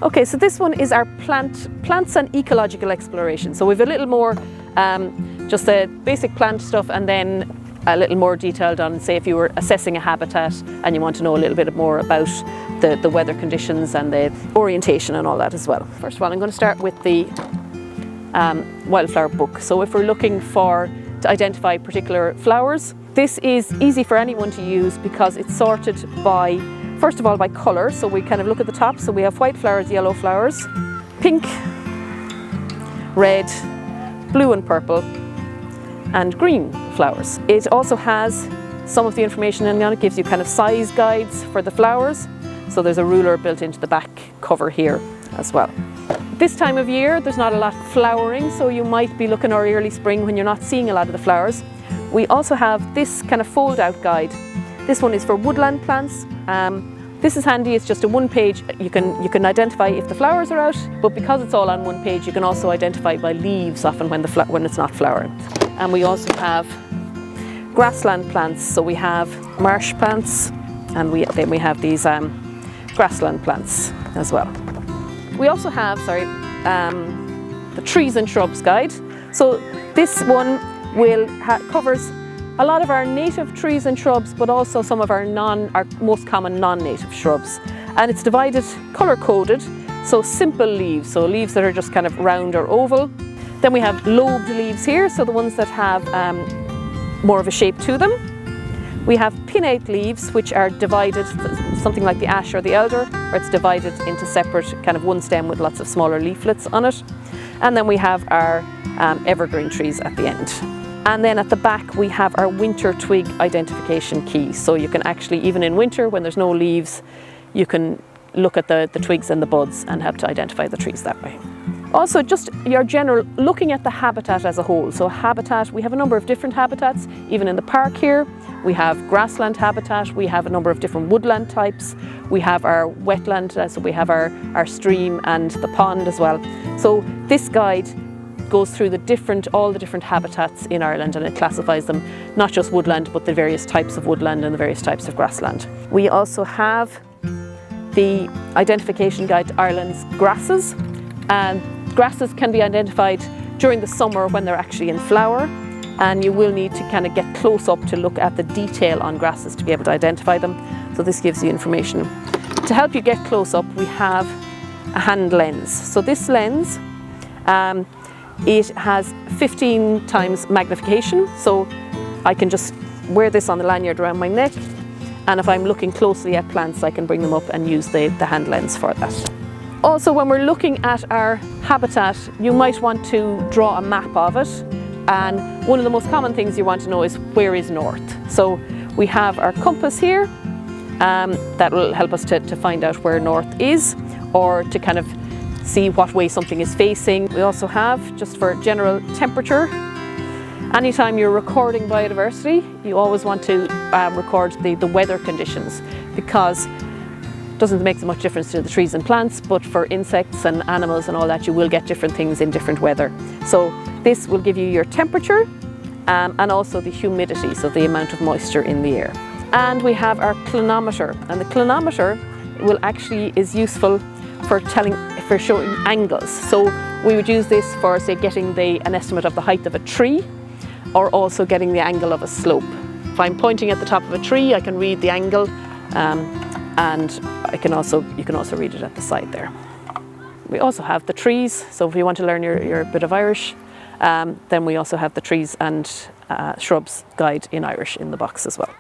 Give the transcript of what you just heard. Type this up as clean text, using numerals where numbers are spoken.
Okay, so this one is our plants and ecological exploration. So we've a little more just the basic plant stuff, and then a little more detailed on, say, if you were assessing a habitat and you want to know a little bit more about the weather conditions and the orientation and all that as well. First of all, I'm going to start with the wildflower book. So if we're looking to identify particular flowers, this is easy for anyone to use because it's sorted by, first of all, by colour. So we kind of look at the top. So we have white flowers, yellow flowers, pink, red, blue and purple, and green flowers. It also has some of the information in on it. Gives you kind of size guides for the flowers. So there's a ruler built into the back cover here as well. This time of year, there's not a lot flowering, so you might be looking early spring when you're not seeing a lot of the flowers. We also have this kind of fold-out guide. This one is for woodland plants. This is handy. It's just a one page. You can identify if the flowers are out, but because it's all on one page, you can also identify by leaves often when it's not flowering. And we also have grassland plants. So we have marsh plants, and then we have these grassland plants as well. We also have, the trees and shrubs guide. So this one covers a lot of our native trees and shrubs, but also some of our most common non-native shrubs. And it's divided, colour-coded, so simple leaves, so leaves that are just kind of round or oval. Then we have lobed leaves here, so the ones that have more of a shape to them. We have pinnate leaves, which are divided, something like the ash or the elder, where it's divided into separate, kind of one stem with lots of smaller leaflets on it. And then we have our evergreen trees at the end. And then at the back we have our winter twig identification key. So you can actually, even in winter when there's no leaves, you can look at the twigs and the buds and help to identify the trees that way. Also, just your general looking at the habitat as a whole. So habitat, we have a number of different habitats, even in the park here. We have grassland habitat, we have a number of different woodland types, we have our wetland, so we have our stream and the pond as well. So this guide goes through all the different habitats in Ireland, and it classifies them, not just woodland, but the various types of woodland and the various types of grassland. We also have the identification guide to Ireland's grasses, and grasses can be identified during the summer when they're actually in flower, and you will need to kind of get close up to look at the detail on grasses to be able to identify them. So this gives you information. To help you get close up, we have a hand lens. So this lens, it has 15 times magnification, so I can just wear this on the lanyard around my neck, and if I'm looking closely at plants, I can bring them up and use the hand lens for that. Also, when we're looking at our habitat, you might want to draw a map of it, and one of the most common things you want to know is where is north. So we have our compass here, that will help us to find out where north is, or to kind of see what way something is facing. We also have, just for general temperature, anytime you're recording biodiversity, you always want to record the weather conditions, because it doesn't make so much difference to the trees and plants, but for insects and animals and all that, you will get different things in different weather. So this will give you your temperature and also the humidity, so the amount of moisture in the air. And we have our clinometer, and the clinometer is useful for showing angles. So we would use this for, say, getting an estimate of the height of a tree, or also getting the angle of a slope. If I'm pointing at the top of a tree, I can read the angle, and you can also read it at the side there. We also have the trees, so if you want to learn your bit of Irish, then we also have the trees and shrubs guide in Irish in the box as well.